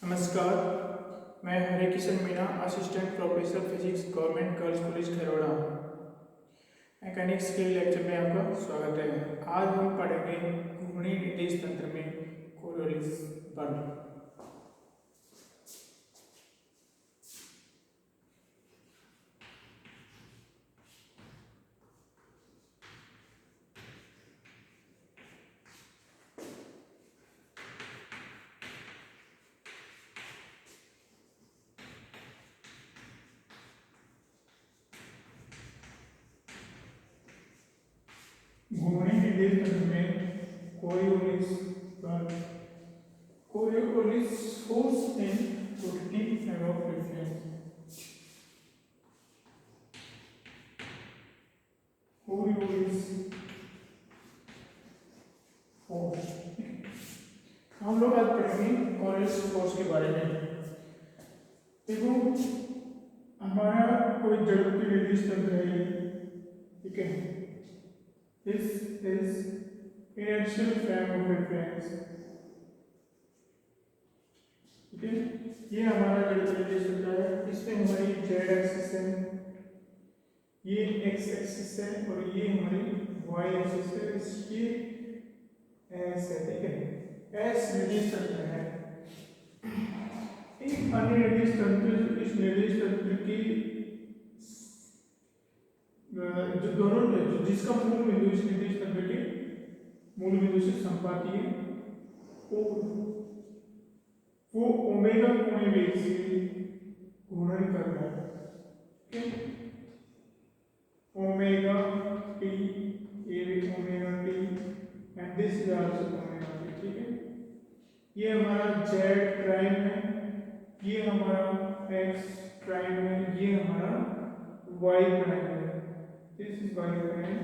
नमस्कार, मैं Hare Kishan Meena, assistant professor physics, government girls college Kharora, mechanics के लेक्चर में आपका स्वागत है। आज हम पढ़ेंगे घूर्णी निर्देश तंत्र में कोरियोलिस बल। घूर्णी निर्देश तंत्र में कोरियोलिस बल, Coriolis force in rotating frame of reference, Coriolis force. हम लोग आज पढ़ेंगे कोरियोलिस फोर्स के बारे में। देखो, हमारा कोई जड़ की निर्देश तंत्र है, ठीक है। This is inertial frame of reference, ठीक है। ये हमारा जड़ का निर्देश तंत्र है। इसमें हमारी z एक्सिस है, ये x एक्सिस है और ये हमारी y एक्सिस है। इसकी s है, ठीक है। s निर्देश तंत्र है। एक अन्य निर्देश तंत्र जो इस निर्देश तंत्र की जो दोनों जिसका मूल बिंदु इस निर्देश तंत्र के मूल बिंदु से संपाती है, वो ओमेगा कोणीय वेग से घूर्णन कर रहा है, ठीक है। ओमेगा टी, ये omega T and this is also omega T, ठीक है। ये हमारा z प्राइम है, ये हमारा x प्राइम है, ये हमारा y प्राइम है, दिस इज y प्राइम,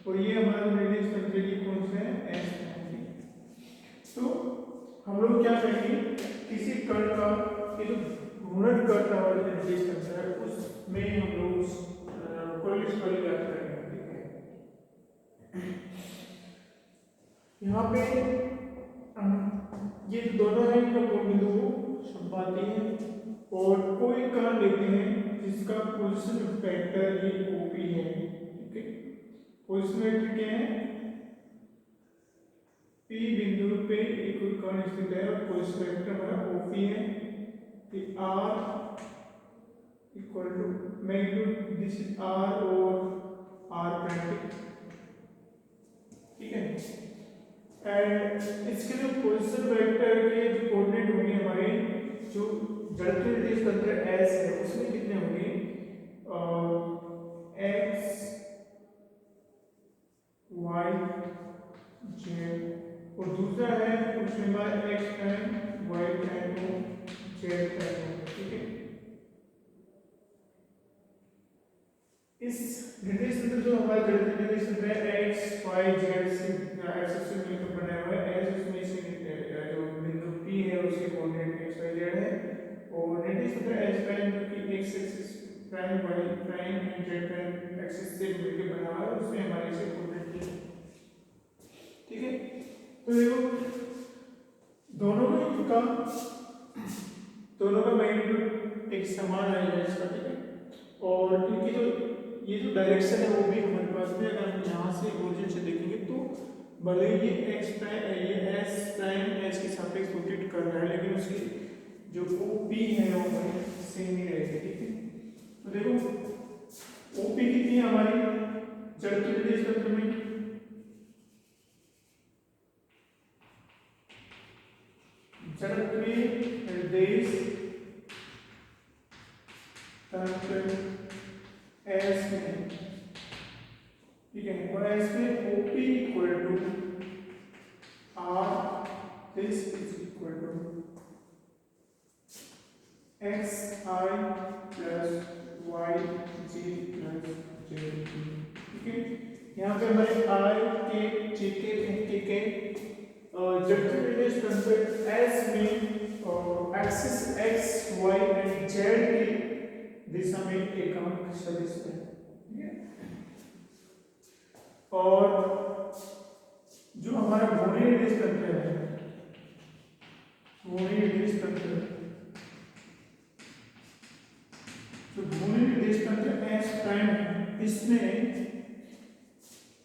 और ये हमारा निर्देश तंत्र की कौन सा है, s प्राइम। तो हम लोग क्या करेंगे, किसी कण का ये जो घूर्णन करने वाला निर्देश तंत्र है उसमें हम लोग उस कोरियोलिस बल ज्ञात करेंगे, ठीक है। यहाँ पे ये दोनों है इनका मूल बिंदु को संपाती है, और कोई कण लेते हैं जिसका पोजीशन वेक्टर ये OP है, ठीक है। पोजीशन वेक्टर क्या है, P बिंदु पे एक कण स्थित है और पोजीशन वेक्टर हमारा OP है। R equal to magnitude, this is R और R प्राइम, ठीक है। एंड इसके जो पोजीशन वेक्टर के जो कोऑर्डिनेट होंगे हमारे जो जड़ के निर्देश तंत्र S है उसमें कितने होंगे, x y z, और दूसरा है उसमें हमारा x प्राइम y प्राइम हो z प्राइम, ठीक है। इस निर्देश तंत्र जो हमारा जड़ के निर्देश तंत्र है x y z से एक्सिस से मिलकर बना हुआ है। s उसमें से जो बिंदु P है उसके कोऑर्डिनेट x y z है, और निर्देश तंत्र s प्राइम जो कि x axis prime y prime and z prime axis से मिलकर बना हुआ है, उसमें हमारे से कोऑर्डिनेट है, ठीक है। तो देखो, दोनों का मैग्नीट्यूड एक समान आएगा इसका, ठीक है। और इनकी जो ये जो डायरेक्शन है वो भी हमारे पास में, अगर हम यहाँ से ओरिजिन से देखेंगे तो भले ये x प्राइम ये s प्राइम h के सापेक्ष रोटेट कर रहा है, लेकिन उसकी जो OP है वो हमारी सेम ही रहेगी, ठीक है। तो देखो OP कितनी है हमारी जड़ के निर्देश तंत्र में, जड़त्वीय निर्देश तंत्र S में, ठीक है। और S में OP equal to R, this is equal to XI प्लस YG प्लस JT, ठीक है। यहाँ पे हमारे I के JK के जड़ के निर्देश तंत्र S में axis x y and z की दिशा में एकांक सदिश है, ठीक है। और जो हमारा घूर्णी निर्देश तंत्र है, घूर्णी निर्देश तंत्र एस प्राइम है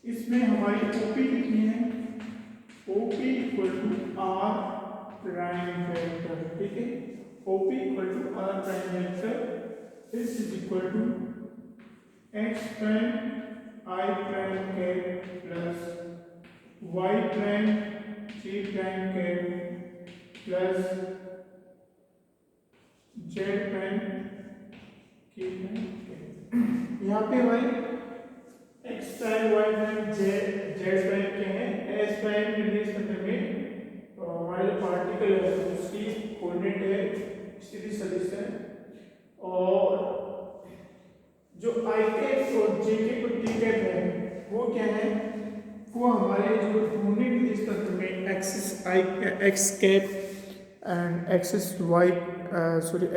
इसमें हमारी ओपी कितनी है, OP equal to R prime vector, ठीक है, OP equal to R prime vector, this is equal to X prime I prime cap plus Y prime G prime cap plus Z prime K prime. यहाँ पे हमारी X prime Y prime Z prime क्या है, S prime निर्देश तंत्र में हमारे जो पार्टिकल है उसकी कोऑर्डिनेट है, स्थिति सदिश है, और जो आई कैप और जे कैप और टी कैप है वो क्या है, वो हमारे जो घूर्णी निर्देश तंत्र में axis I X cap and axis Y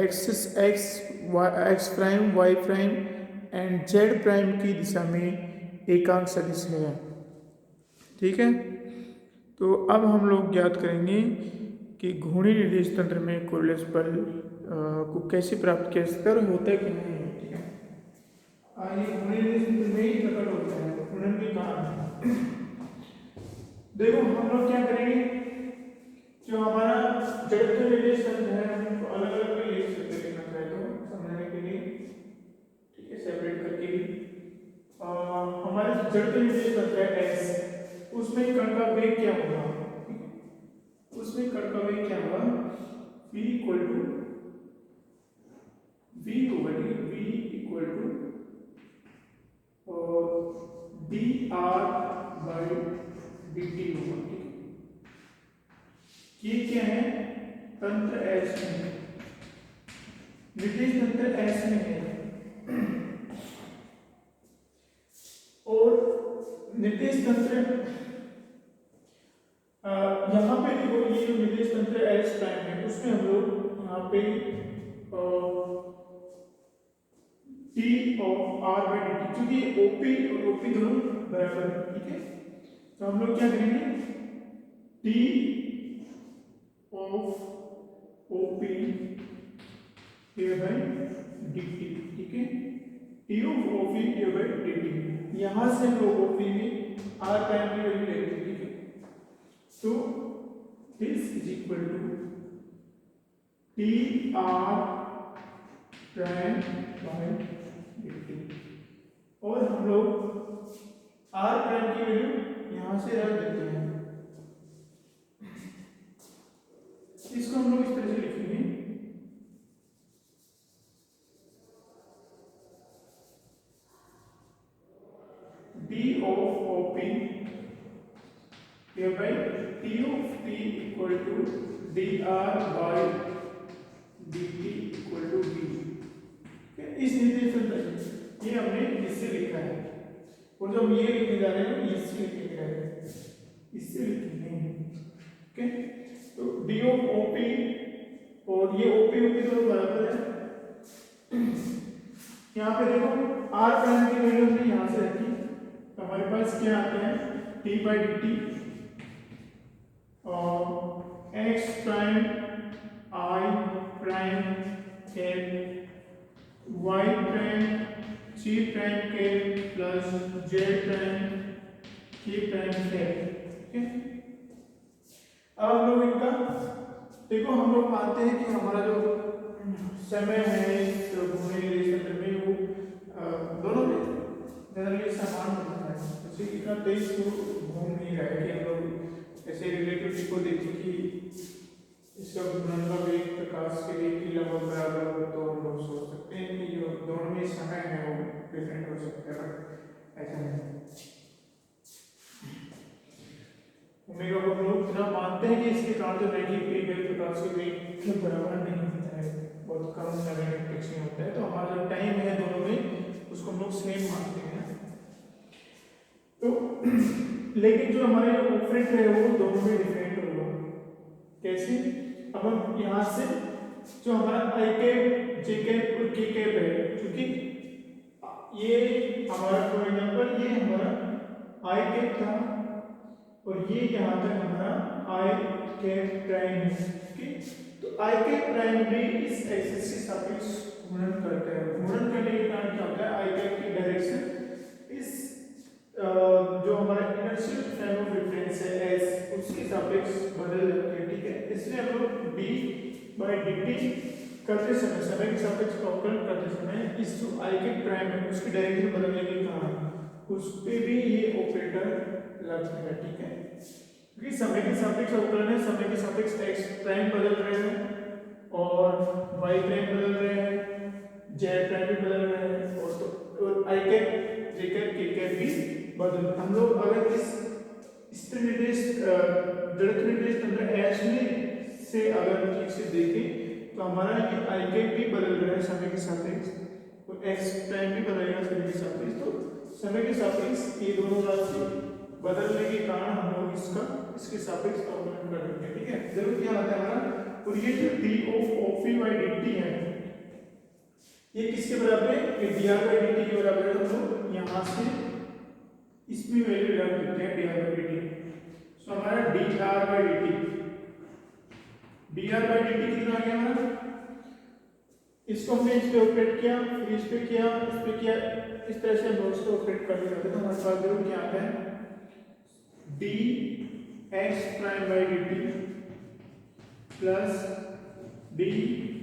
axis X prime Y prime and Z prime की दिशा में एकांक सदिश है, ठीक है। तो अब हम लोग ज्ञात करेंगे कि घूर्णी निर्देश तंत्र में कोरिलेस बल को कैसे प्राप्त किया, स्तर होता है कि नहीं, ठीक है। ये घूर्णी निर्देश तंत्र में ही प्रकट होता है, घूर्णन के कारण। देखो हम लोग क्या करेंगे, जो हमारा जड़त्व निर्देश तंत्र है हम इसको अलग अलग भी लिख सकते हैं, लिखना चाहे तो समझने के लिए, ठीक है, सेपरेट करके भी। हमारे जड़त्व निर्देश तंत्र है एस, उसमें कण का वेग क्या होगा, उसमें कण का वेग क्या होगा, v इक्वल टू v होगा, ठीक है, v equal to dr by dt होगा, ठीक है। ये क्या है, तंत्र एस में, निर्देश तंत्र एस में है, और निर्देश तंत्र यहाँ पे देखो, ये जो निर्देश तंत्र एस प्राइम है उसमें हम लोग यहाँ पे T of R by D T, क्योंकि ओपी और ओपी दोनों बराबर है, ठीक है। तो हम लोग क्या करेंगे, T of OP divide by D T, ठीक है, T of OP divide by D T, यहाँ से हम लोग ओपी में आर प्राइम की वैल्यू लेते हैं, ठीक है। तो this is equal to T R prime by D T, और हम लोग आर प्राइम की वैल्यू यहाँ से रख देते हैं, इसको हम लोग इस तरह से लिखेंगे, D of OP by T of T equal to D are by D T equal to B. इस निर्देश तंत्र ये हमने इससे लिखा है, और जो हम ये लिखने जा रहे हैं इससे लिखने जा रहे हैं, इससे लिखेंगे, ओके। तो डी ऑफ ओपी और ये ओपी ओपी दोनों बराबर है, यहाँ पे देखो आर प्राइम की वैल्यू हमने यहाँ से रखी, तो हमारे पास क्या आते हैं, टी बाई डी टी और X prime I prime cap Y prime C prime cap plus Z prime K prime cap, ठीक है। अब हम लोग इनका देखो, हम लोग मानते हैं कि हमारा जो समय है इस घूमने के लिए तंत्र में वो दोनों में जनरली समान होता है, जैसे इतना तेज तो घूम नहीं रहा है कि हम लोग ऐसे रिलेटिविटी को देखें कि इसका घूमने का वेग प्रकाश के वेग के लगभग बराबर हो, तो हम लोग सोच सकते हैं कि जो दोनों में समय है वो डिफरेंट हो सकता है, बट ऐसा नहीं। ओमेगा को हम लोग इतना मानते हैं कि इसके कारण जो रैखिक वेग है प्रकाश के वेग के बराबर नहीं होता है, बहुत कम समय में फ्रिक्शन होता है, तो हमारा जो टाइम है दोनों में उसको हम लोग सेम मानते हैं। तो लेकिन जो हमारे ऑपरेट है वो दोनों में डिफरेंट होगा, कैसे, अब हम यहाँ से जो हमारा आई कैप जे कैप और के कैप है, क्योंकि ये हमारा फॉर एग्जाम्पल ये हमारा आई कैप था और ये यहाँ तक हमारा आई कैप प्राइम है, ठीक है। तो आई कैप प्राइम भी इस एक्सिस के सापेक्ष घूर्णन करते हैं। घूर्णन करने के कारण क्या होता है, आई कैप की डायरेक्शन इस जो हमारा इनर्शियल फ्रेम ऑफ रेफरेंस है एस, उसके सापेक्ष बदल जाती है। ठीक है, इसलिए हम लोग डी बाई डी करते समय, समय के सापेक्ष का अवकलन करते समय इस जो आई कैप प्राइम है उसकी डायरेक्शन बदलने के कारण उस पे भी ये ऑपरेटर लगता है। ठीक है, क्योंकि समय के सापेक्ष अवकलन है, समय के सापेक्ष एक्स प्राइम बदल रहे हैं और वाई प्राइम बदल रहे हैं, जेड प्राइम भी बदल रहे हैं और I cap J cap K cap भी बदल। हम लोग अगर इस स्थिर निर्देश जड़त्व निर्देश तंत्र एच में से अगर ठीक से देखें तो हमारा ये आई कैप भी बदल रहा है समय के सापेक्ष और एक्स प्राइम भी बदलेगा समय के सापेक्ष। तो समय के सापेक्ष ये दोनों राशि बदलने के कारण हम लोग इसके सापेक्ष अवकलन कर देंगे। ठीक है, जरूर क्या आता है हमारा, और ये जो D of E by D T है ये किसके बराबर है, ये D R by D T के बराबर है। तो हम लोग यहाँ से इसमें वैल्यू रख देते हैं D are by D T. So हमारा D R by D T, D are by D T कितना आ गया हमारा, इसको हमने इस पे ऑपरेट किया, फिर इस पे किया, इस पे किया, इस तरह से हम इसको ऑपरेट करते रहते हैं। तो हमारे पास जरूर क्या आता है, D X prime by D T plus D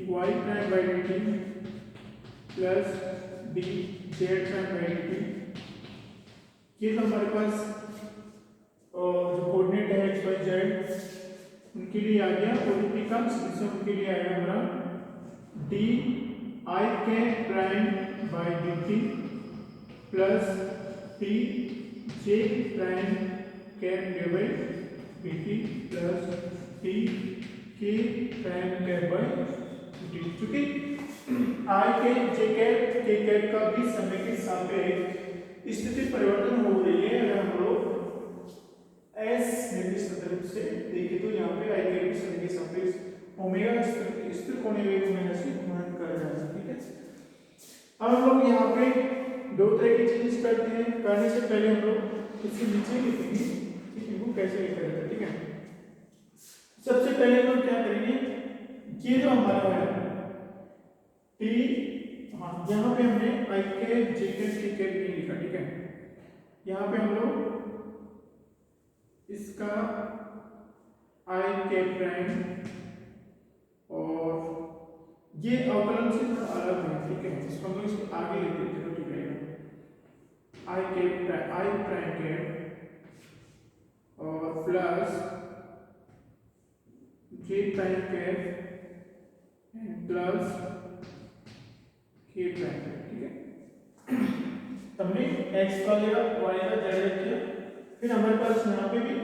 Y prime by D T plus D Z prime by D T. ये तो हमारे पास जो कोऑर्डिनेट है एक्स वाई जेड उनके लिए आ गया, और बिकम्स उनके लिए आएगा हमारा D I cap prime by D T plus D J prime cap by D T plus D K prime cap by D T. चूंकि I cap J cap K cap का भी समय के सापेक्ष स्थिति परिवर्तन हो रही है, अगर हम लोग एस निर्दिष्ट संदर्भ से देखें तो यहाँ पे आई कैप समय के सापेक्ष ओमेगा स्थिर कोणीय वेग ओमेगा से घूर्णन कर रहा है। ठीक है, अब हम लोग यहाँ पे दो तरह की चीज करते हैं। करने से पहले हम लोग इसके नीचे लिखेंगे कि इनको कैसे लिखा जाता है। ठीक है, सबसे पहले हम लोग क्या करेंगे, ये जो हमारा है टी, हाँ यहाँ पे हमने आई cap J cap K cap नहीं लिखा। ठीक है, यहाँ पे हम लोग इसका आई कैप प्राइम और ये अवकलन से थोड़ा अलग है। ठीक है, इसको हम लोग इसके आगे लिख देते हैं। ठीक है, I cap prime, I prime cap और plus J prime cap and plus K prime cap. ठीक है, हमने x का लिया, y का z किया, फिर हमारे पास यहाँ पे भी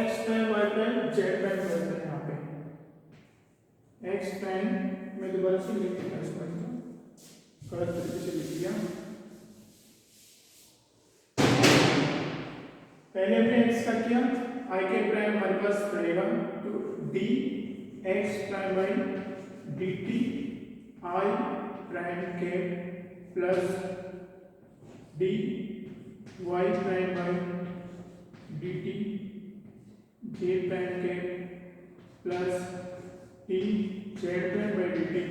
x prime y prime z prime करते हैं। यहाँ पे x प्राइम में दोबारा से लिख दिया, इसको गलत तरीके से लिख दिया। पहले हमने x का किया, i के प्राइम हमारे पास रहेगा तो d x prime by D T I prime के plus D Y prime by D T J prime के plus T Z prime by D T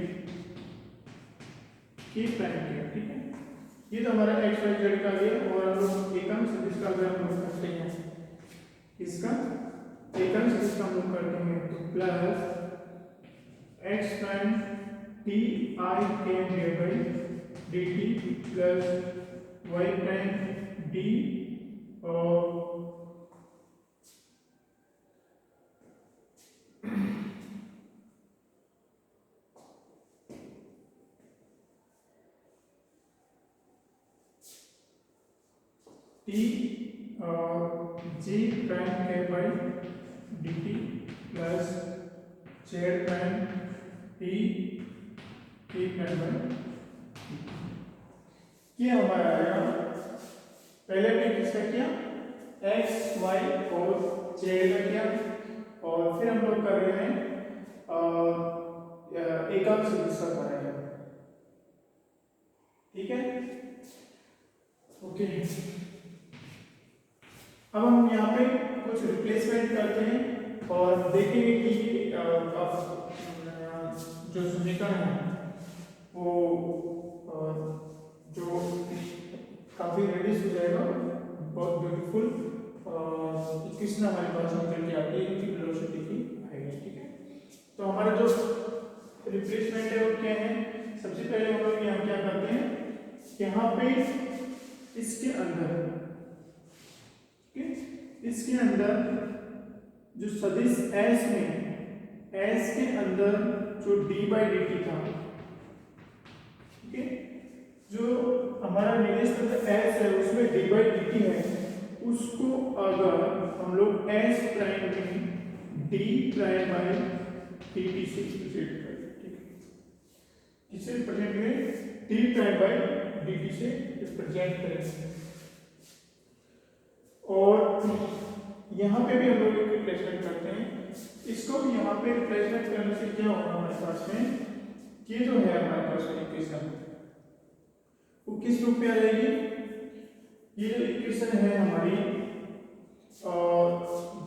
K prime के। ठीक है, ये तो हमारा एक्स वाई जेड का है, और हम लोग एकम सदिश का अगर हम लोग करते हैं, इसका एकम सदिश का हम लोग करते हैं तो plus X prime T I के divide by D T plus Y prime D और टी जी प्राइम के by D T plus Z prime T K prime by, ये हमारा आएगा। पहले हमने किसका किया, एक्स वाई और जेड का किया, और फिर हम लोग कर रहे हैं एकांक सदिश का कर रहे हैं। ठीक है, ओके। अब हम यहाँ पे कुछ रिप्लेसमेंट करते हैं और देखेंगे कि जो समीकरण है वो जो काफ़ी रेडिश हो जाएगा, बहुत ब्यूटीफुल इक्वेशन हमारे पास निकल के आती है इनकी वेलोसिटी की आएगी। ठीक है, तो हमारा जो रिप्लेसमेंट है वो क्या है, सबसे पहले हम लोग यहाँ क्या करते हैं, यहाँ पे इसके अंदर, इसके अंदर जो सदिश S में, S के अंदर जो d/dt था, ठीक है, जो हमारा निवेश S है उसमें d/dt है, उसको अगर हम लोग S प्राइम में d प्राइम बाई dt से रिप्रेजेंट करें, ठीक है, किसे रिप्रेजेंट करें, d प्राइम बाई dt से रिप्रेजेंट करें, और यहाँ पे भी हम लोग एक रिप्लेसमेंट करते हैं, इसको भी यहाँ पे रिप्लेसमेंट करने से क्या होगा हमारे पास में, ये जो है हमारे पास में इक्वेशन वो किस रूप में आ जाएगी, ये जो इक्वेशन है हमारी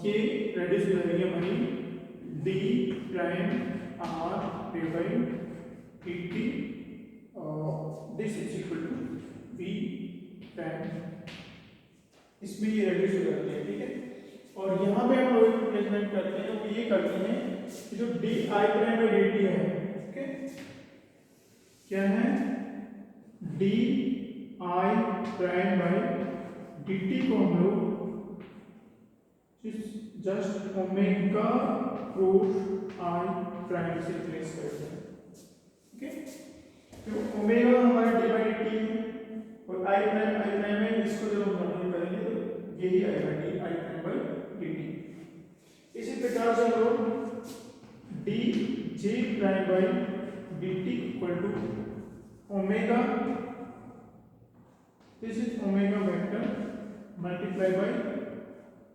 ये रेड्यूस हो जाएगी हमारी d prime r divide dt this is equal to v prime, इसमें ये रेड्यूस हो जाती है। ठीक है, और यहाँ पे हम लोग रिप्लेसमेंट करते हैं, वो ये करते हैं कि जो D I prime by D T है, ओके, क्या है, D I prime by D T को हम लोग just omega root I prime से रिप्लेस करते हैं। ओके, तो ओमेगा हमारा डी बाई डी टी है और आई प्राइम है, इसको जब हम मॉडल करेंगे तो यही आएगा D I prime by D T. इसी प्रकार से हम लोग D J prime by D T equal to omega, this is omega vector multiply by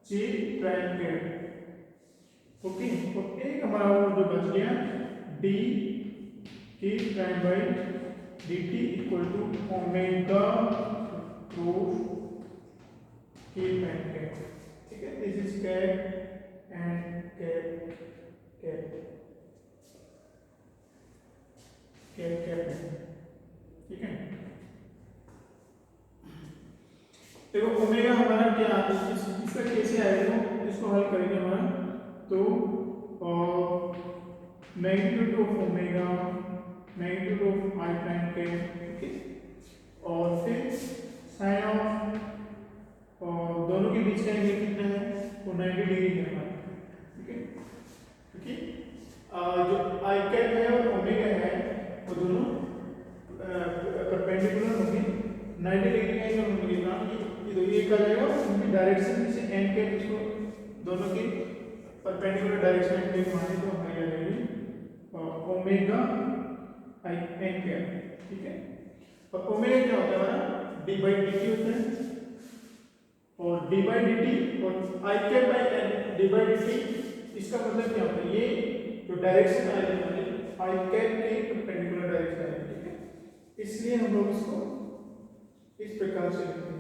J prime cap. Okay, तो एक हमारा जो बच गया D K prime by D T equal to omega root K prime cap. ठीक है, this is cap and cap cap cap cap. ठीक है, देखो ओमेगा हमारा क्या आता है, इसका कैसे आएगा, इसको हल करेंगे हमारा, तो magnitude of omega, magnitude of I prime cap, ठीक है, और फिर साइन ऑफ, और दोनों के बीच का एंगल कितना है, वो 90 डिग्री है हमारा। ठीक है, क्योंकि जो आई कैप है और ओमेगा है वो दोनों परपेंडिकुलर होंगे, 90 डिग्री का एंगल मिलेगा, तो ये क्या जाएगा उनकी डायरेक्शन, जैसे एन कैप, इसको दोनों की परपेंडिकुलर डायरेक्शन में माने तो हमारी आ जाएगी ओमेगा आई एन कैप। ठीक है, और ओमेगा क्या होता है हमारा, डी बाई डी टी होता है, और डी बाई डी टी और I cap by N D by D T, इसका मतलब क्या होता है, ये जो डायरेक्शन आएगी हमारी आई कैप के परपेंडिकुलर डायरेक्शन आएगी। ठीक है, इसलिए हम लोग इसको इस प्रकार से लिखते हैं।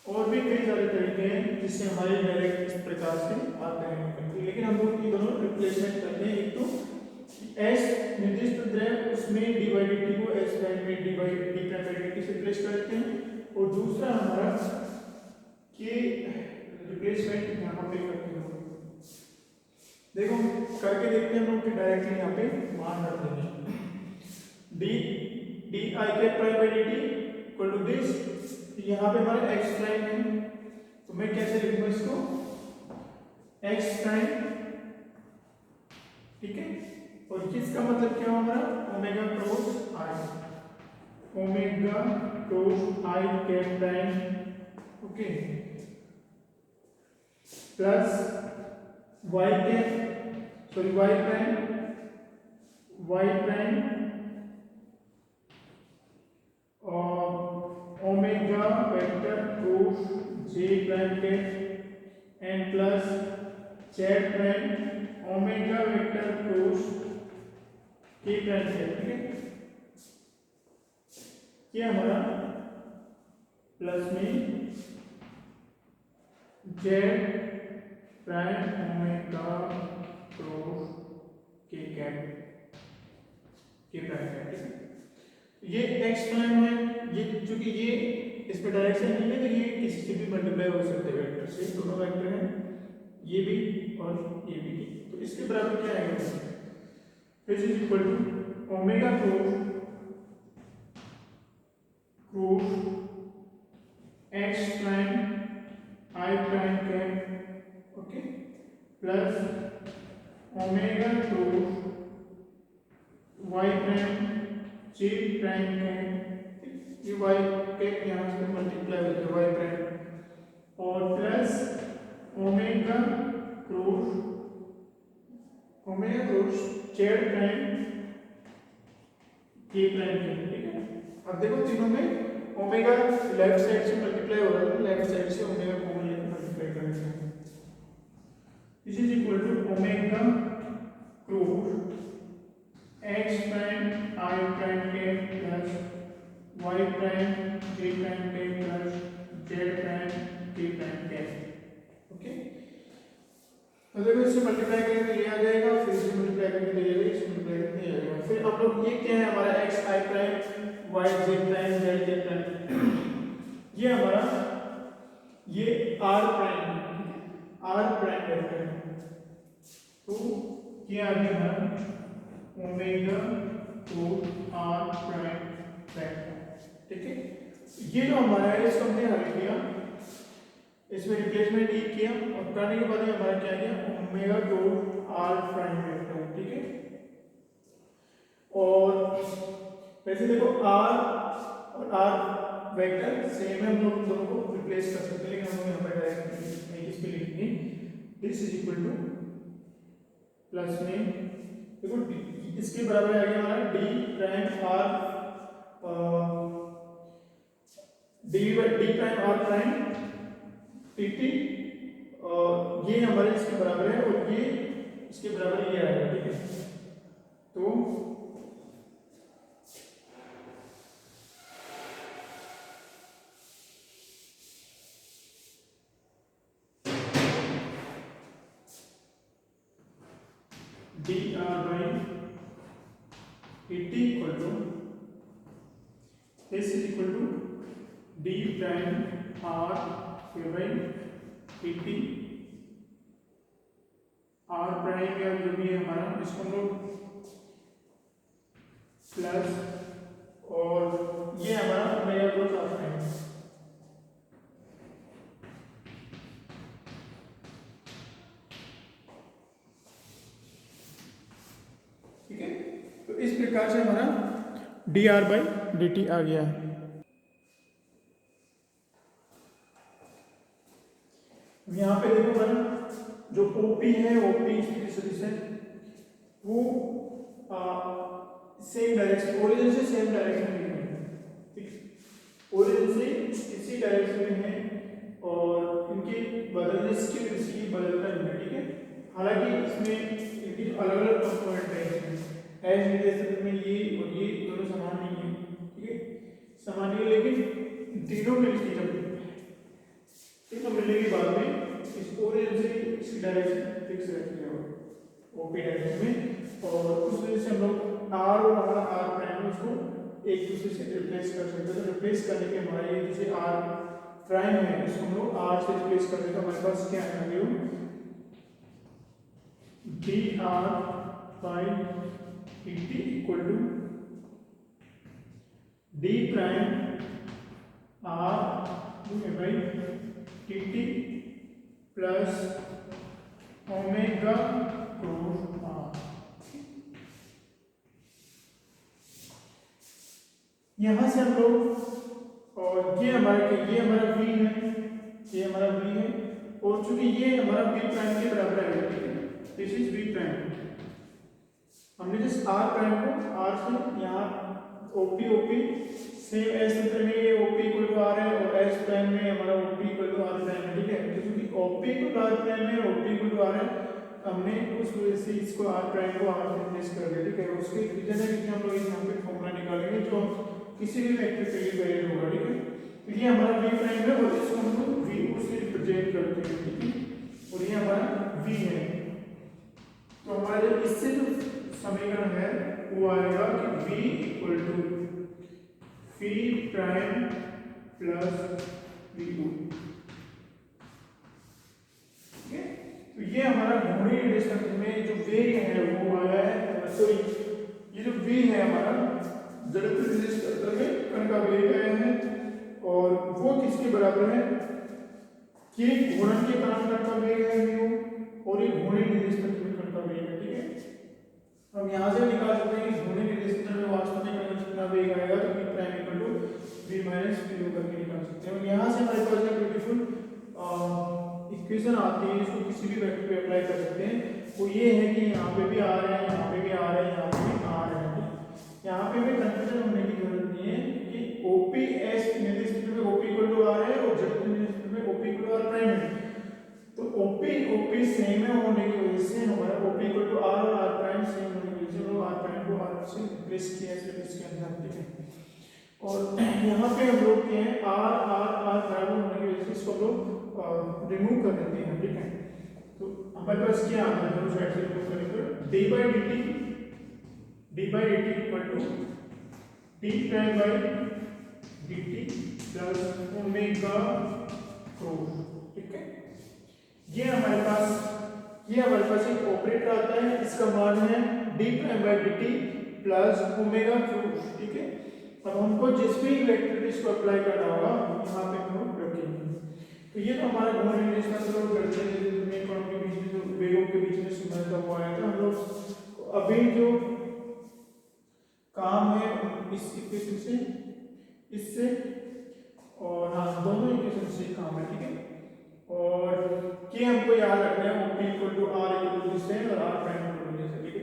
और भी कई सारे तरीके हैं जिससे हमारे डायरेक्ट इस प्रकार से आते हैं, लेकिन हम लोग ये दोनों रिप्लेसमेंट करते हैं, एक तो एस निर्दिष्ट द्रव्य उसमें डी बाई डी टी को एस प्राइम में D by D prime by D T से रिप्लेस करते हैं, और दूसरा हमारा के रिप्लेसमेंट यहाँ पे करते हैं। देखो करके देखते हैं हम लोग कि डायरेक्टली यहाँ पे मान रख देंगे D D I cap prime by D T equal to this, यहाँ पे हमारा x प्राइम है, तो मैं कैसे लिखूंगा इसको, x प्राइम। ठीक है, और किसका मतलब क्या होगा हमारा, omega cross I, omega cross I cap prime, okay, plus y cap, sorry y prime और omega vector cross J prime cap and plus Z prime omega vector cross K prime cap. ठीक है, ये हमारा plus में Z prime omega cross K cap. K prime है, ठीक है। ये एक्स प्राइम है, ये चूंकि ये इसमें डायरेक्शन नहीं है तो ये किसी से भी मल्टीप्लाई हो सकते हैं वेक्टर से, दोनों वेक्टर हैं ये भी और ये भी, तो इसके बराबर क्या आएगा, this is equal to omega cross X prime I prime cap, okay, plus omega cross Y prime G prime cap, ये वाई कैप यहाँ से मल्टीप्लाई होता है वाई प्राइम, और plus omega cross Z prime K prime cap, ठीक है। अब देखो तीनों में ओमेगा लेफ्ट साइड से मल्टीप्लाई हो रहा है, तो लेफ्ट साइड से ओमेगा कॉमन लेकर मल्टीप्लाई करेंगे। This is equal to omega cross X prime I prime cap plus Y prime J prime cap plus Z prime K prime cap, okay. तो देखो इससे मल्टीप्लाई करेंगे ये आ जाएगा, फिर इससे मल्टीप्लाई करेंगे ये आ जाएगा, इससे मल्टीप्लाई करेंगे ये आ जाएगा। फिर हम लोग ये क्या है हमारा X I prime Y J prime Z K prime, ये हमारा ये आर प्राइम है, आर प्राइम वेक्टर है, तो ये आ गया हमारा omega to R prime vector, ठीक है। ये जो हमारा है इसको हमने हल किया, इसमें रिप्लेसमेंट ही किया और करने के बाद हमारा क्या गया omega to R prime vector, ठीक है। और वैसे देखो आर और आर वेक्टर सेम है, हम लोग दोनों को रिप्लेस कर सकते हैं, लेकिन हम लोग यहाँ पर डायरेक्ट इस पे लिखेंगे this is equal to plus में देखो इसके बराबर आ गया हमारा D prime R D prime R prime T और ये हमारे इसके बराबर है और ये इसके बराबर ये आएगा, ठीक है। तो D are by T equal to this is equal to D prime are by T R prime या जो भी है हमारा इसको हम लोग प्लस और ये हमारा ओमेगा क्रूट आर प्राइम, ठीक है। तो इस प्रकार से हमारा D R by D t आ गया है। यहाँ पे देखो मैडम जो ओपी है ओपी सदिश है वो सेम डायरेक्शन ओरिजिन से सेम डायरेक्शन में है, ठीक, ओरिजिन से इसी डायरेक्शन में है और इनके बदलने की वजह से ये बदलता नहीं है, ठीक है। हालांकि इसमें इनकी अलग अलग कंपोनेंट है, एज रिलेशन में ये और ये दोनों समान नहीं है, ठीक है, समान है, लेकिन तीनों मिलकर जब तीनों मिलने के बाद में इस ओरिजिन से इसकी डायरेक्शन फिक्स रहती है ओपी डायरेक्शन में, और उस वजह से हम लोग आर और आर प्राइम उसको एक दूसरे से रिप्लेस कर सकते हैं। तो रिप्लेस करने के हमारे जैसे आर प्राइम है इसको हम लोग आर से रिप्लेस कर देते हैं, हमारे पास क्या है value d are by T equal to D prime are by t plus omega cross r. यहां से हम लोग और ये हमारा v है, ये हमारा v है और चूंकि ये हमारा v प्राइम के बराबर है, ठीक है, दिस इज v प्राइम। हमने जिस r प्राइम को r से यहाँ ओपी सेम एस सूत्र में ये ओपी इक्वल टू आर है और एस प्राइम में हमारा OP equal to R prime है, ठीक है। तो क्योंकि OP equal to R prime है ओपी इक्वल टू आर है, हमने उस वजह से इसको आर प्राइम को आर से रिप्लेस कर दिया, ठीक है। उसके रीजन है कि हम लोग यहाँ पे फॉर्मूला निकालेंगे जो किसी भी वेक्टर के लिए वैल्यू होगा, ठीक है। तो ये हमारा v प्राइम है और इसको हम लोग v से रिप्रेजेंट करते हैं, ठीक है, और ये हमारा v है। तो हमारे इससे जो समीकरण है वो आएगा कि v equal to v prime plus v2। ठीक है, तो ये हमारा घूर्णी निर्देशांक में जो वेग है वो आया है, सॉरी ये जो v है हमारा जड़त्व निर्देशांक में कण का वेग आया है, और वो किसके बराबर है कि घूर्णन के कारण कण का वेग है म्यू, और ये घूर्णी निर्देशांक में कण का वेग है। ठीक है, हम यहाँ से निकाल सकते हैं कि घूर्णी निर्देशांक में वास्तव में कण कितना वेग आएगा, तो v prime equal to v minus v करके निकाल सकते हैं। और यहाँ से हमारे पास एक ब्यूटीफुल इक्वेशन आती है, इसको किसी भी वेक्टर पे अप्लाई कर सकते हैं। वो ये है कि यहाँ पे भी आ रहा है, यहाँ पे भी आ रहा है, यहाँ पे भी आ रहा है। यहाँ पे भी कंफ्यूजन होने की जरूरत नहीं है कि OPS निर्देशांक में OP इक्वल टू r है और जड़त्व निर्देशांक में OP equal to r prime है। तो OP सेम है होने की वजह से हमारा OP इक्वल टू r और r प्राइम सेम होने की वजह से हम r प्राइम को r से रिप्लेस किया है इसके अंदर। ठीक है, और यहाँ पे हम लोग क्या है r बराबर होने की वजह से इसको हम लोग रिमूव कर देते हैं। ठीक है, तो हमारे पास क्या आता है दोनों साइड से रिमूव करें तो d by dt equal to d prime by dt plus omega cross. ठीक है, ये हमारे पास एक ऑपरेटर आता है, इसका मान है d prime by dt plus omega cross. ठीक है, अब हमको जिस भी इलेक्ट्रिक को अप्लाई करना होगा यहाँ पे हम लोग रखेंगे। तो ये तो हमारा घूर्णी निर्देशांक और गतिज कणों के बीच में जो वेगों के बीच में संबंध हुआ है, तो हम लोग अभी जो काम है इस इक्वेशन से, इससे और हाँ दोनों इक्वेशन से काम है। ठीक है, और के हमको याद रखना है OP equal to r equal to this है और r prime equal to this है। ठीक है,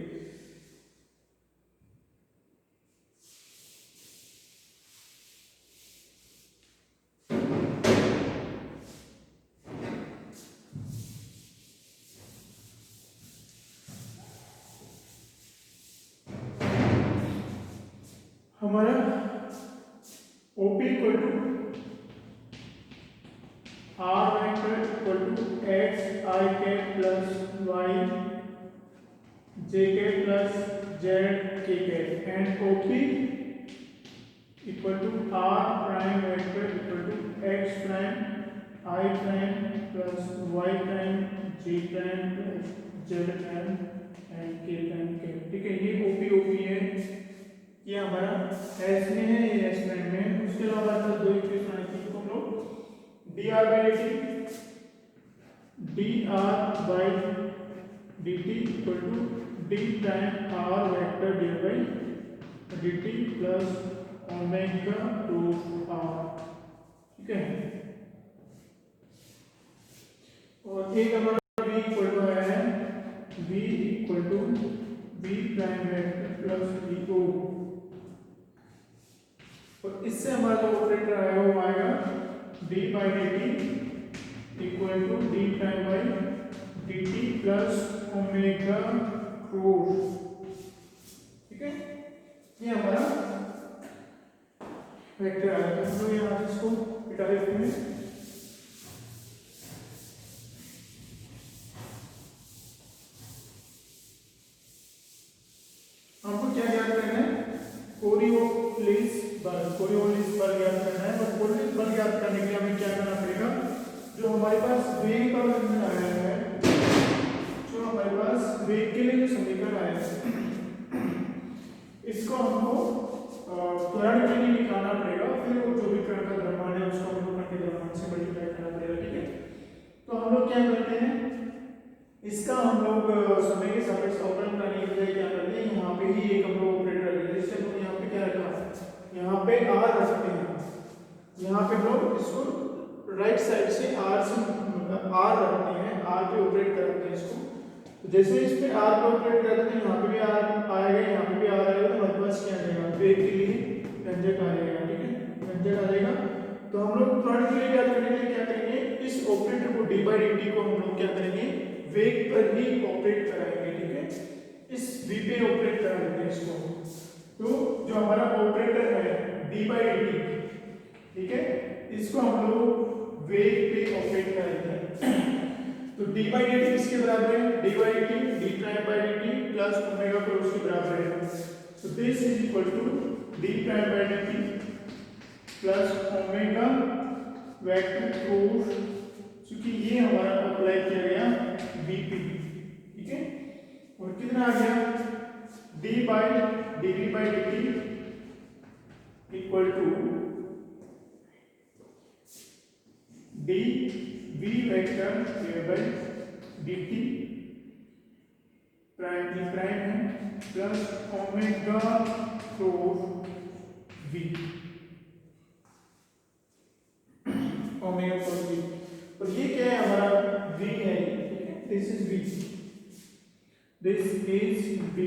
हमारा OP equal to r vector equal to x I k plus y j k plus z k k and OP equal to r prime vector equal to x prime I prime plus y prime j prime plus z prime and k prime k। ठीक है, ये OP है, ये हमारा s में है, ये s prime में है। उसके अलावा हमारे पास दो इक्वेशन आई थी, हम लोग dr by dt equal to d prime r vector divide by dt plus omega cross r। ठीक है, और एक हमारा v इक्वल टू है v equal to v prime vector plus v और इससे हमारा जो ऑपरेटर है वो आएगा d by dt equal to d prime by dt plus omega cross. ठीक है, ये हमारा वेक्टर आया था, तो यहाँ इसको हटा देते हैं। हमको क्या याद करना है, कोरियोलिस बल याद करना है, और कोरियोलिस बल याद करने के लिए हमें क्या करना पड़ेगा, जो हमारे पास वेग का समीकरण आया है, जो हमारे पास वेग के लिए जो समीकरण आया है, इसको हमको त्वरण के लिए निकालना पड़ेगा, फिर वो जो भी कण का द्रव्यमान है उसको हमको कण के द्रव्यमान से मल्टीप्लाई करना पड़ेगा। ठीक है, तो हम लोग क्या करते हैं, इसका हम लोग समय के सापेक्ष अवकलन करने के लिए क्या करते हैं, यहाँ पे ही एक हम लोग ऑपरेटर रखते हैं, जैसे हम लोग यहाँ पे क्या रखा, यहाँ पे r रखते हैं, यहाँ पे हम लोग इसको राइट साइड से r से r रखते हैं, r पे ऑपरेट करते हैं इसको। तो जैसे इस पे r पे ऑपरेट करते हैं, यहाँ पे भी r आएगा, यहाँ पे भी r आएगा, तो हमारे पास क्या आएगा, वेग के लिए व्यंजक आ जाएगा। ठीक है, व्यंजक आ जाएगा। तो हम लोग त्वरण के लिए याद करने के लिए क्या करेंगे, इस ऑपरेटर को d by dt को हम लोग क्या करेंगे, वेग पर ही ऑपरेट कराएंगे। ठीक है, इस v पे ऑपरेट करा देते हैं इसको। तो जो हमारा ऑपरेटर है d by dt, ठीक है, इसको हम लोग वेग पे ऑपरेट कराएंगे। तो d by dt किसके बराबर है, d by dt d prime by dt plus omega cross के बराबर है। So this is equal to d prime by dt plus omega vector cross, क्योंकि ये हमारा अप्लाई किया गया Vp, ठीक है। और कितना आ गया d by dv by dt equal to dv vector divide by dt prime d prime है plus omega cross v, omega cross v। और ये क्या है हमारा v है, ठीक है, this is v, this is v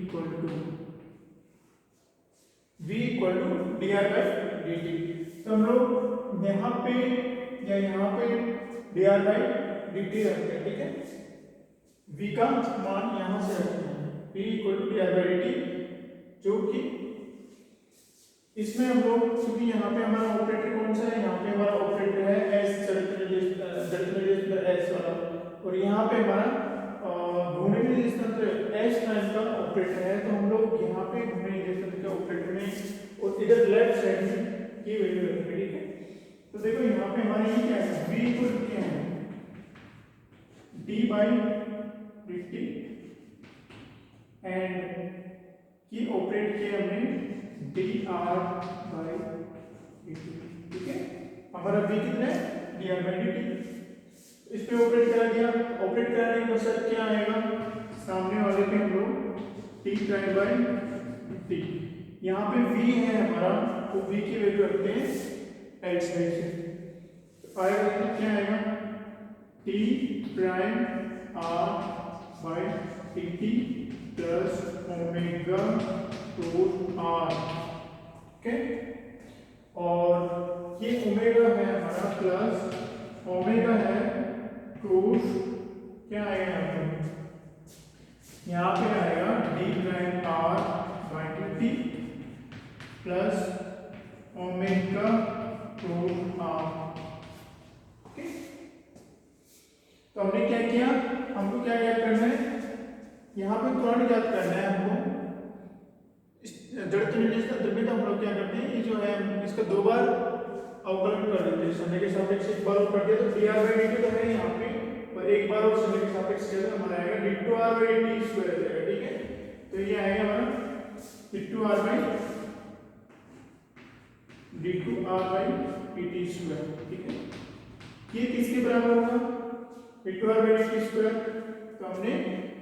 equal to dr by dt। तो हम लोग यहाँ पे या यहाँ पे dr by dt रखते हैं, ठीक है, v का मान यहाँ से रखते हैं v equal to dr by dt, जो कि इसमें हम लोग क्योंकि यहाँ पे हमारा ऑपरेटर कौन सा है, यहाँ पे हमारा ऑपरेटर है s जड़त्व s वाला, और यहाँ पे हमारा घूमने निर्देश तंत्र s प्राइम का ऑपरेटर है। तो हम लोग यहाँ पे घूमने निर्देश तंत्र के ऑपरेटर में और इधर लेफ्ट साइड में ये वैल्यू रखेंगे, ठीक है। तो देखो यहाँ पे हमारे ये क्या है, v इक्वल टू क्या है d बाई dt एंड ये ऑपरेट किया हमने dr बाई dt, ठीक है। हमारा v कितना है dr बाई dt, इस पे ऑपरेट करा दिया। ऑपरेट कराने के बाद क्या आएगा, सामने वाले पे हम लोग t प्राइम बाई dt, यहाँ पे v है हमारा, तो v की वैल्यू रखते हैं x साइड से, तो आएगा क्या आएगा t prime r by dt plus omega cross r, okay. और ये ओमेगा है हमारा प्लस ओमेगा है क्रॉस, क्या आएगा यहाँ पे आएगा d prime r by dt plus omega cross r, okay. तो हमने क्या किया, हमको क्या याद करना है, यहाँ पे तुरंत याद करना है हमको जड़त्व निर्देश तंत्र में। तो हम लोग क्या करते हैं, ये जो है इसका दो बार अवकलन कर देते हैं, समय के सापेक्ष एक बार और कर दिया तो dr by dt तो है यहाँ पे, और एक बार और समय के सापेक्ष किया तो हमारा आएगा d2r by dt स्क्वायर आ जाएगा, ठीक है। तो ये आएगा हमारा d2r by dt स्क्वायर, ठीक है। ये किसके बराबर होगा d2r by dt स्क्वायर। तो हमने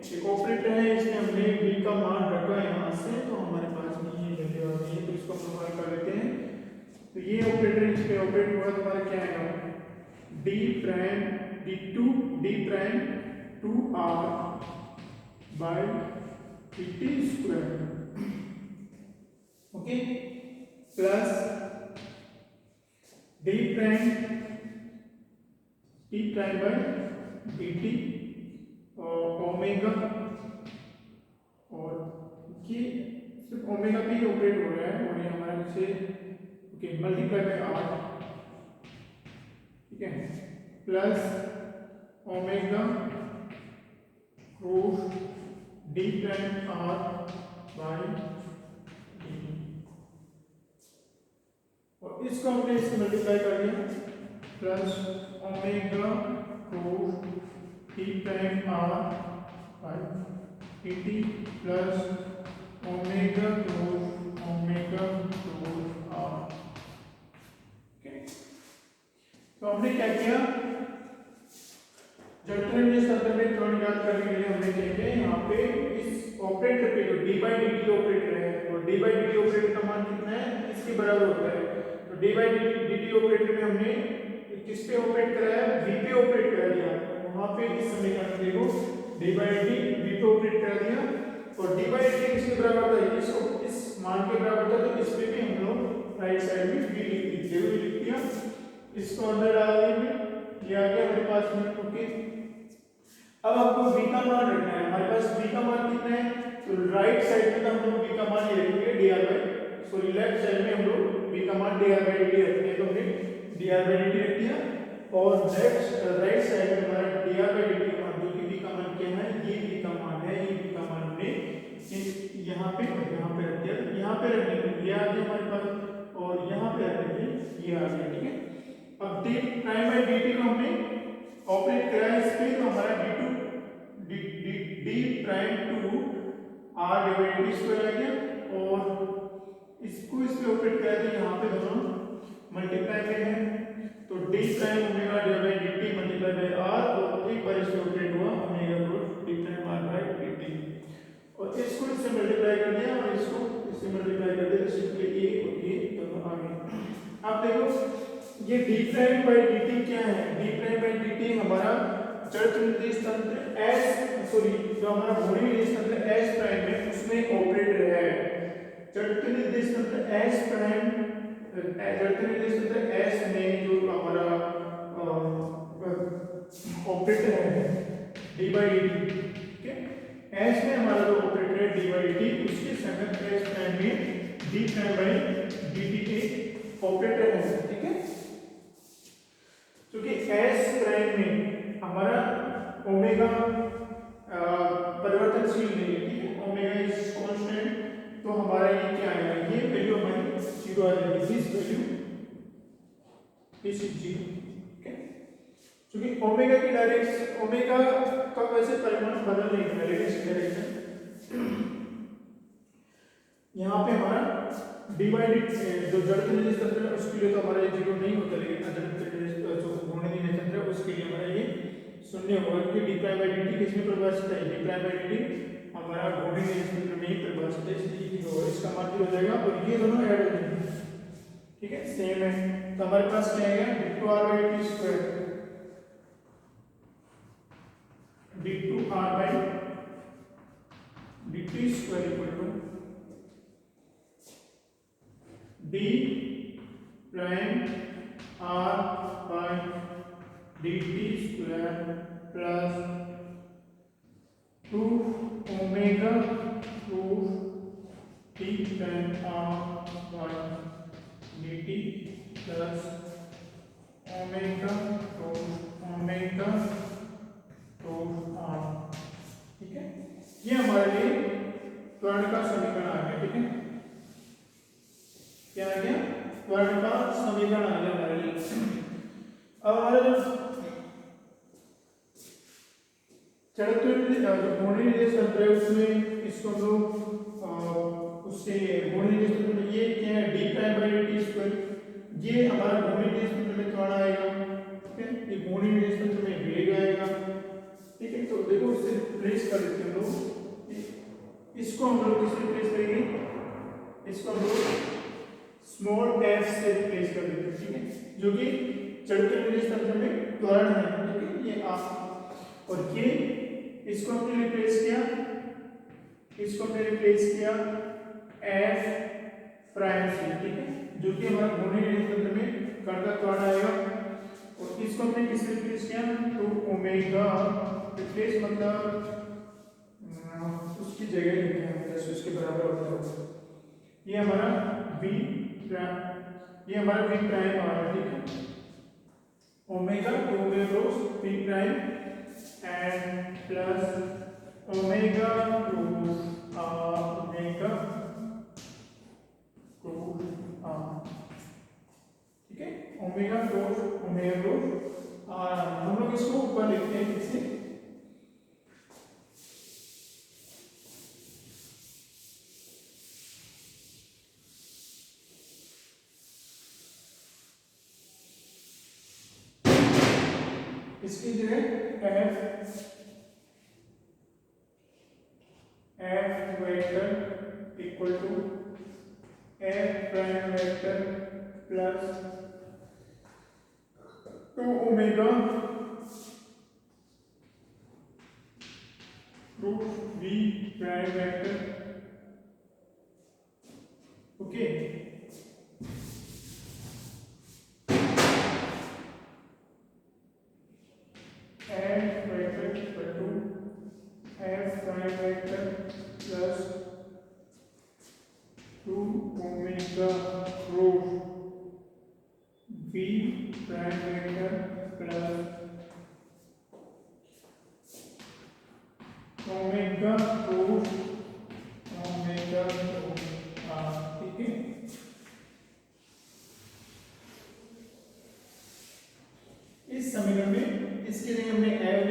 एक ऑपरेटर है, इसमें हमने v का मान रखा यहाँ से, तो हमारे पास में ये वैल्यू आ गई है, तो इसको हम हल कर लेते हैं। तो ये ऑपरेटर इस पे ऑपरेट हुआ तो हमारा क्या आएगा d prime d prime 2r by dt square, okay, plus d prime by dt और ओमेगा, और ये सिर्फ ओमेगा पे ही ऑपरेट हो रहा है, और ये हमारा से ओके मल्टीप्लाई बाय r, ठीक है, plus omega cross d prime r by dt, और इसको हमने इससे मल्टीप्लाई कर दिया, plus omega cross d prime r by dt plus omega cross r, okay. तो हमने क्या किया, जड़त्व निर्देश तंत्र में तुरंत याद करने के लिए हमने क्या किया, यहाँ पे इस ऑपरेटर पे जो d बाई dt ऑपरेटर है, और d बाई dt ऑपरेटर का मान कितना है, इसके बराबर होता है। तो d बाई dt ऑपरेटर में हमने किस पे ऑपरेट कराया, v पे ऑपरेट करा दिया, वहां पे इस समीकरण में देखो d बाई dt v पे ऑपरेट करा दिया, और d बाई dt किसके बराबर था, इस मान के बराबर था, तो इस पे भी हम लोग राइट साइड में v लिख दिया, इसको अंदर डाल देंगे, ये आ गया हमारे पास में, ओके। अब आपको v का मान रखना है, हमारे पास v का मान कितना है, तो राइट साइड में तो हम लोग v का मान ये रखेंगे dr by, sorry left side में हम लोग v का मान dr बाई dt रखेंगे, तो हमने dr बाई dt रख दिया, और राइट साइड में हमारा dr बाई dt का मान, जो कि v का मान क्या है, ये v का मान है, ये v का मान हमने यहाँ पे यहाँ पे रख दिया, तो यहाँ पे रखने के लिए ये आ गया हमारे पास, और यहाँ पे रखने के लिए ये आ गया, ठीक है। अब d prime by D T को हमने ऑपरेट करा इस पे, तो हमारा D prime two r divided d square आ गया, और इसको इस पे ऑपरेट करा तो यहाँ पे दोनों मल्टीप्लाई में है, तो D prime omega divided D T multiply by R, और एक बार इस पे ऑपरेट हुआ omega cross D prime R by D T, और इसको इससे मल्टीप्लाई कर दिया और इसको इससे मल्टीप्लाई कर दिया, तो सिंपली ए और ये दोनों आ गए। अब देखो ये D prime by D T क्या है, D prime by D T हमारा चर निर्देश तंत्र एस सॉरी जो हमारा घूर्णी निर्देश तंत्र एस प्राइम है उसमें ऑपरेटर है, चर निर्देश तंत्र एस प्राइम चर निर्देश तंत्र एस में जो हमारा ऑपरेटर है डी बाई डी टी, ठीक है। एस में हमारा जो ऑपरेटर है डी बाई डी टी, उसके संगत एस प्राइम में D prime by D T के ऑपरेटर है, ठीक है। क्योंकि एस प्राइम में हमारा ओमेगा परिवर्तनशील नहीं है, ठीक है, ओमेगा इज कांस्टेंट, तो हमारा ये क्या आएगा, ये वैल्यू हमारी 0 आ जाएगी, दिस वैल्यू इज 0, ठीक है। क्योंकि ओमेगा की डायरेक्शन, ओमेगा का वैसे परिमाण बदल नहीं है, लेकिन डायरेक्शन यहाँ पे हमारा डिवाइडेड जो जड़ निर्देश तंत्र है उसके लिए तो हमारा ये 0 नहीं होता, लेकिन अजड़ जो घूर्णी निर्देश तंत्र है उसके लिए हमारा ये 0 होगा, क्योंकि D prime by D T किसमें परिभाषित है, D prime by D T हमारा घूर्णी निर्देश तंत्र में ही परिभाषित है, इसलिए 0 इसका मान 0 हो जाएगा, और ये दोनों ऐड हो जाएंगे, ठीक है, सेम है। तो हमारे पास क्या आएगा, D two R by T square, D two R by D T square equal to D prime are by D T square plus 2 omega to D prime are by D T plus omega to are, ठीक है। ये हमारे लिए त्वरण का समीकरण आ गया, ठीक है। क्या आ गया, त्वरण का समीकरण आ गया हमारे लिए। अब हमारा जो घूर्णी निर्देश तंत्र है उसमें इसको हम लोग उससे घूर्णी निर्देश तंत्र में ये क्या है, D prime by D T square, ये हमारा घूर्णी निर्देश तंत्र में त्वरण आएगा, ठीक है, ये घूर्णी निर्देश तंत्र में वेग आएगा, ठीक है। तो देखो इससे रिप्लेस कर देते हैं हम लोग, इसको हम लोग किससे रिप्लेस करेंगे, इसको हम लोग स्मॉल एफ से रिप्लेस कर देते हैं, ठीक है, जो कि चलते निर्देश तंत्र में त्वरण है, ठीक है, ये आप, और ये इसको हमने रिप्लेस किया, इसको हमने रिप्लेस किया एफ प्राइम से, ठीक है, जो कि हमारा घूर्णी निर्देश तंत्र में कण का त्वरण आएगा, और इसको हमने किससे रिप्लेस किया, तो ओमेगा, रिप्लेस मतलब उसकी जगह लेते हैं, जैसे उसके बराबर होता है, ये हमारा v प्राइम, ये हमारा v प्राइम आ रहा है, ठीक है, omega to cross v prime and plus omega to omega to ठीक है, ओमेगा टू हम लोग इसको ऊपर लिखते हैं किससे, इसकी जगह F vector equal to F prime vector plus 2 omega root V prime vector, okay. F vector equal to F prime vector plus 2 omega root V prime vector plus omega root omega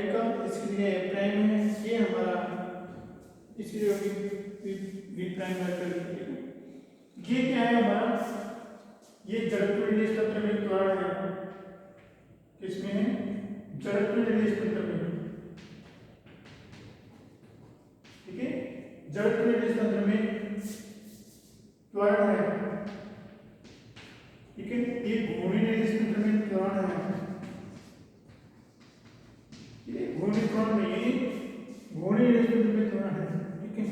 primary का, इसके लिए prime है, ये हमारा इसकी जगह we prime vector लिखेंगे। ये क्या है हमारा, ये जड़त्व रिलेश तंत्र में त्वरण है, किसमें है, जड़त्व रिलेश तंत्र में, ठीक है, जड़त्व रिलेश तंत्र में त्वरण है, ठीक है, ये घूर्णी रिलेश तंत्र में त्वरण है, ठीक है, घूर्णी त्वरण नहीं, घूर्णी रिलेश तंत्र में त्वरण है, ठीक है।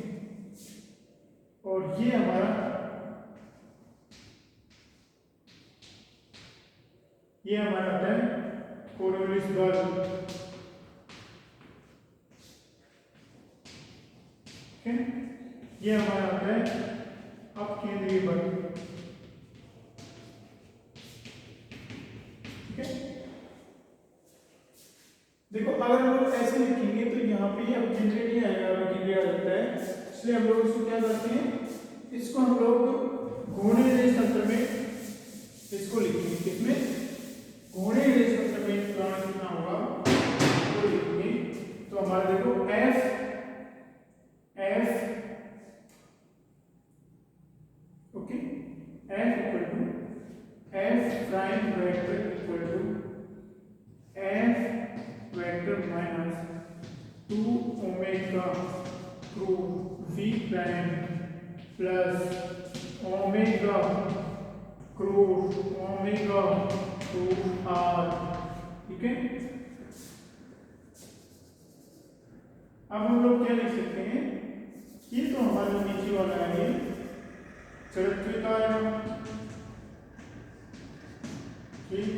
और ये हमारा होता है कोरियोलिस बल, ठीक है, ये हमारा होता है अपकेंद्रीय बल, ठीक है। देखो अगर हम लोग ऐसे लिखेंगे तो यहाँ पे ये अपकेंद्रीय नहीं आएगा, अपकेंद्रीय आ जाता है, इसलिए हम लोग इसको क्या करते हैं, इसको हम लोग घूर्णी रिलेश तंत्र में इसको लिखेंगे, किसमें, घूर्णी रिलेश तंत्र में त्वरण कितना होगा वो लिखेंगे। तो हमारा देखो F okay, F equal to F prime vector equal to F vector minus 2 omega through V prime plus omega cross omega to are, ठीक है। अब हम लोग क्या लिख सकते हैं, ये तो हमारा नीचे वाला है, ये जड़त्व का है, ठीक,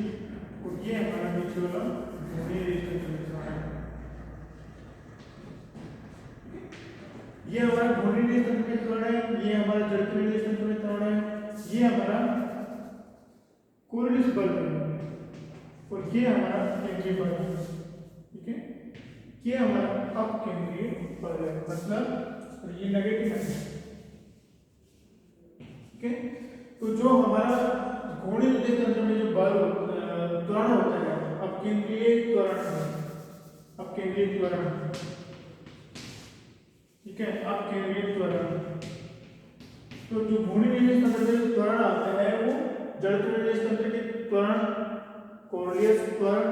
और ये हमारा नीचे वाला घूर्णी रिलेश तंत्र है, ये हमारा घूर्णी रिलेश तंत्र में त्वरण है, ये हमारा जड़त्व रिलेश तंत्र में त्वरण है, ये हमारा कोरियोलिस बल है, और ये हमारा केंद्रीय बल है, ठीक है, ये हमारा अपकेंद्रीय बल है, मतलब ये नेगेटिव है, ठीक है। तो जो हमारा घूर्णी रिलेश तंत्र में जो बल त्वरण होता है, अपकेंद्रीय त्वरण, अपकेंद्रीय त्वरण, ठीक है, अपकेंद्रीय त्वरण। तो जो घूर्णी रिलेश तंत्र में त्वरण आता है वो जड़त्व रिलेश तंत्र के त्वरण, कोरियोलिस त्वरण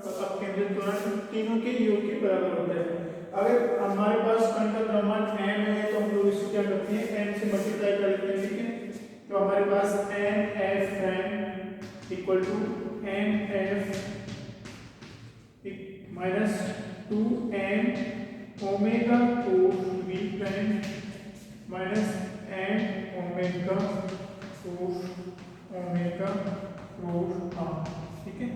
और अपकेंद्रीय त्वरण, तीनों के योग के बराबर होता है। अगर हमारे पास कण का द्रव्यमान m है तो हम लोग इसको क्या करते हैं, m से मल्टीप्लाई कर लेते हैं, ठीक है। तो हमारे पास mf prime equal to mf minus 2m omega cross v prime minus m omega cross omega cross r, ठीक है।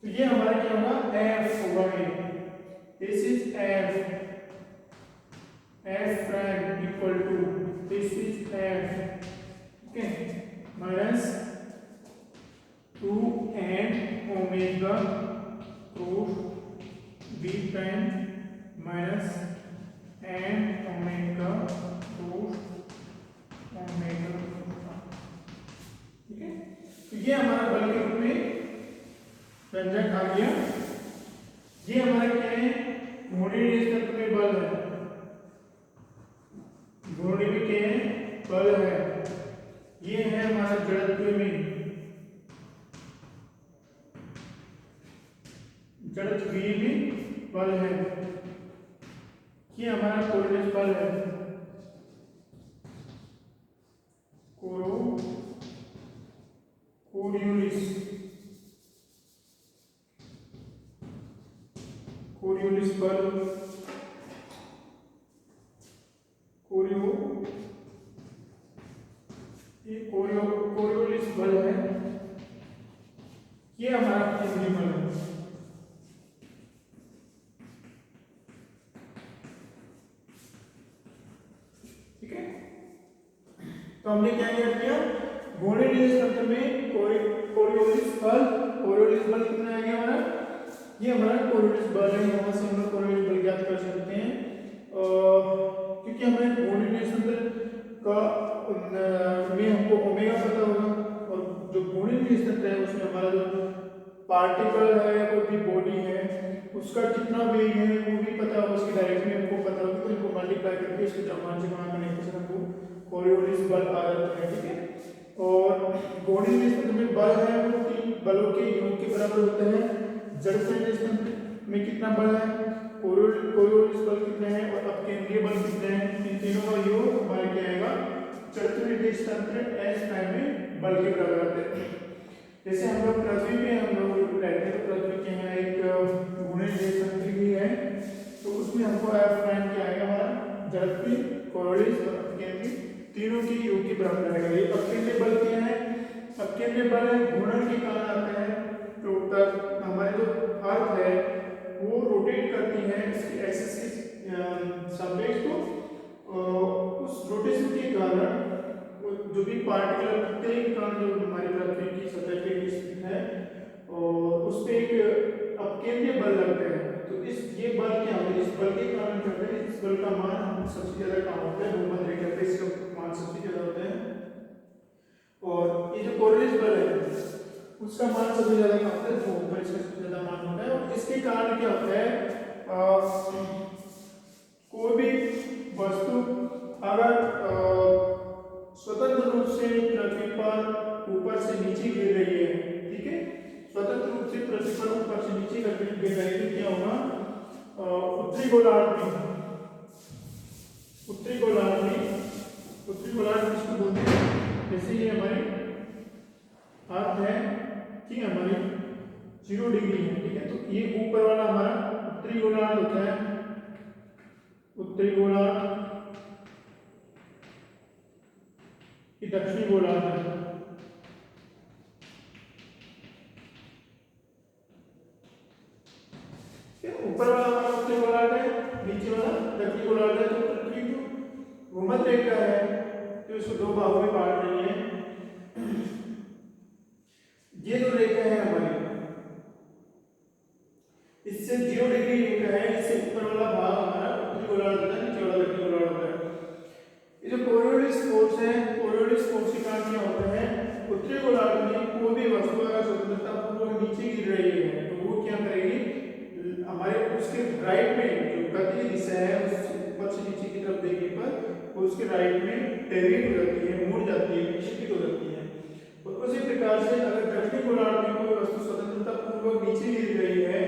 तो ये हमारा क्या होगा, f होगा, ये this is f prime equal to this is f, okay, minus 2m omega cross v prime minus m omega cross omega, ठीक है। तो ये हमारा बल के रूप में व्यंजक आ गया। ये हमारा क्या है, घूर्णी रिलेश तंत्र में बल है, घूर्णी में क्या है, बल है। ये है हमारा जड़त्व में, जड़त्व में बल है, ये हमारा कोरियोलिस बल है, कोरियोलिस बल, कोरियोलिस बल है, ये हमारा केंद्रीय बल है, ठीक है। तो हमने क्या किया, घूर्णी रिलेश तंत्र में कोरियोलिस बल कितना आ गया हमारा, ये हमारा कोरियोलिस बल है, यहाँ से हम लोग कोरियोलिस बल ज्ञात कर सकते हैं, क्योंकि हमें घूर्णी रिलेश तंत्र का में हमको ओमेगा पता होगा, और जो घूर्णी रिलेश तंत्र है उसमें हमारा जो पार्टिकल है या कोई भी बॉडी है उसका कितना वेग है वो भी पता होगा, उसकी डायरेक्शन हमको पता होगी, तो इनको मल्टीप्लाई करके इसके द्रव्यमान से गुणा करने से हमको कोरियोलिस बल आ जाता है, ठीक है। और कोऑर्डिनेट तंत्र में बल है वो तीन बलों के योग के बराबर होते हैं। जड़त्व तंत्र में कितना बल है, कोरियोलिस बल कितने हैं और अपकेंद्रीय बल कितने हैं, इन तीनों का योग हमारे क्या आएगा, जड़त्व तंत्र S प्राइम में बल के बराबर आते हैं। जैसे हम लोग पृथ्वी पे हम लोग रहते हैं, तो पृथ्वी के यहाँ एक घूर्णन तंत्र भी है, तो उसमें हमको F प्राइम क्या आएगा हमारा, जड़त्व, कोरियोलिस और अपकेंद्री तीनों की योग के बराबर आएगा। ये अपकेंद्रीय बल क्या है, अपकेंद्रीय बल घूर्णन के कारण आते हैं, तो तब हमारे जो अर्थ है वो रोटेट करती है इसकी एक्सिस के सापेक्ष, तो उस रोटेशन के कारण जो भी पार्टिकल प्रत्येक कण जो हमारी पृथ्वी की सतह पे स्थित है और उस पे एक अपकेंद्रीय बल लगते हैं। तो इस ये बल क्या होता है, इस बल के कारण क्या होता है, इस बल का मान हम सबसे ज्यादा कहाँ होता है, भूमध्य रेखा पे इसका मान सबसे ज्यादा होता है। और ये जो कोरियोलिस बल है उसका मान सबसे ज्यादा कहाँ होता है, भूमध्य पर इसका सबसे ज्यादा मान होता है। और इसके कारण क्या होता है, कोई भी वस्तु अगर स्वतंत्र रूप से पृथ्वी पर ऊपर से नीचे गिर रही है, ठीक है, स्वतंत्र रूप से पृथ्वी पर ऊपर से नीचे गिर रही है, क्या होगा, उत्तरी गोलार्ध में किसको बोलते हैं, जैसे ये हमारी अर्थ है कि हमारी 0 डिग्री है, ठीक है, तो ये ऊपर वाला हमारा उत्तरी गोलार्ध होता है, उत्तरी गोलार्ध, ये दक्षिणी गोलार्ध है। ऊपर वाला हमारा उत्तरी गोलार्ध है, नीचे वाला दक्षिणी गोलार्ध है। तो पृथ्वी जो भूमध्य रेखा है तो इसको दो भागों में बांट रही है। ये जो रेखा है हमारी, इससे 0 डिग्री रेखा है, इससे ऊपर वाला भाग हमारा उत्तरी गोलार्ध होता है, नीचे वाला दक्षिणी गोलार्ध होता है। ये जो कोरियोलिस फोर्स है, कोरियोलिस फोर्स के कारण क्या होता है, उत्तरी गोलार्ध में कोई भी वस्तु अगर स्वतंत्रतापूर्वक नीचे गिर रही है तो वो क्या करेगी, हमारे उसके राइट में जो गति दिशा है उस ऊपर से नीचे की तरफ देखने पर वो उसके राइट में डेविएट हो जाती है, मुड़ जाती है, विक्षेपित हो जाती है। और उसी प्रकार से अगर दक्षिणी गोलार्ध में कोई वस्तु स्वतंत्रतापूर्वक नीचे गिर रही है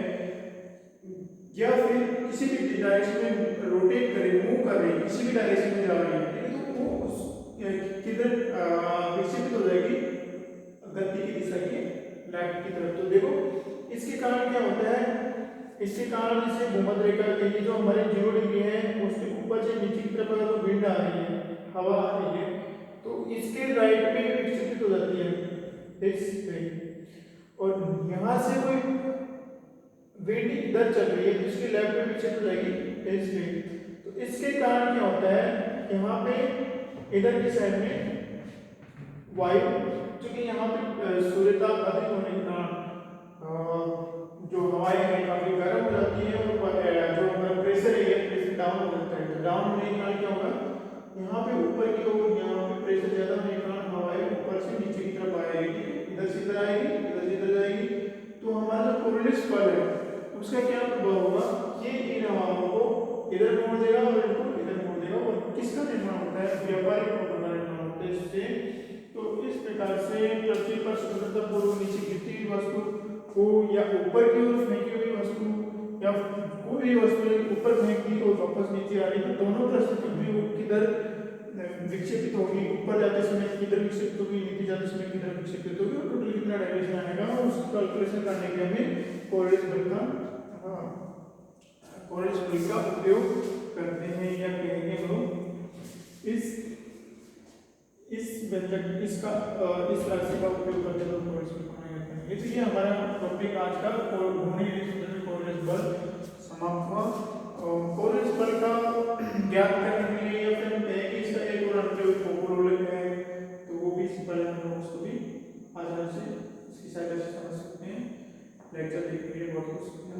या फिर किसी भी डायरेक्शन में रोटेट करे, मूव कर रही है, किसी भी डायरेक्शन में जा रही है, तो वो उस किधर विक्षेपित हो जाएगी, गति की दिशा के लेफ्ट की तरफ। तो देखो इसके कारण क्या होता है, इसके कारण जैसे भूमध्य रेखा के लिए जो हमारे 0 डिग्री है उसके ऊपर से नीचे की तरफ अगर विंड आ रही है, हवा आ रही है, तो इसके राइट में विक्षेपित हो जाती है इस पे, और यहाँ से कोई विंड इधर चल रही है तो इसके लेफ्ट में विक्षेपित हो जाएगी इस पे। तो इसके कारण क्या होता है, यहाँ पे इधर की साइड में वायु, क्योंकि यहाँ पे सूर्यताप अधिक होने के कारण जो हवाएं हैं काफी गर्म हो जाती है और जो हमारा प्रेशर है ये प्रेशर डाउन हो जाता है। तो डाउन होने के कारण क्या होगा, यहाँ पे ऊपर की ओर यहाँ पे प्रेशर ज्यादा होने के कारण हवाएं ऊपर से नीचे की तरफ आएगी, इधर से इधर आएगी, इधर से इधर जाएगी। तो हमारा जो कोरियोलिस बल है उसका क्या प्रभाव होगा, ये इन हवाओं को इधर मोड़ देगा और इनको इधर मोड़ देगा, और किसका निर्माण होता है, व्यापारिक मोड़ का निर्माण होता है इससे। तो इस प्रकार से पृथ्वी पर स्वतंत्रतापूर्वक नीचे गिरती हुई वस्तु को या ऊपर की ओर फेंकी हुई वस्तु या कोई भी वस्तु ऊपर फेंक दी और वापस नीचे आ रही, तो दोनों परिस्थितियों में वो किधर विक्षेपित होगी, ऊपर जाते समय किधर विक्षेपित होगी, नीचे जाते समय किधर विक्षेपित होगी, और टोटल कितना डायरेक्शन आएगा, और उसकी कैलकुलेशन करने के लिए हमें कोरियोलिस बल का उपयोग करते हैं या कहेंगे हम लोग इस व्यंजक इसका इस राशि का उपयोग करते हुए कोरियोलिस बल बनाया जाता है। इसलिए हमारा टॉपिक आज का कोरियोलिस बल समाप्त हुआ। कोरियोलिस बल का ज्ञात करने के लिए या फिर हम कहें कि इसका एक और अनुप्रयोग फोकोरोलिक है, तो वो भी इस पर हम लोग उसको भी आसानी से इसकी सहायता से समझ सकते हैं। लेक्चर देखने के लिए बहुत बहुत शुक्रिया।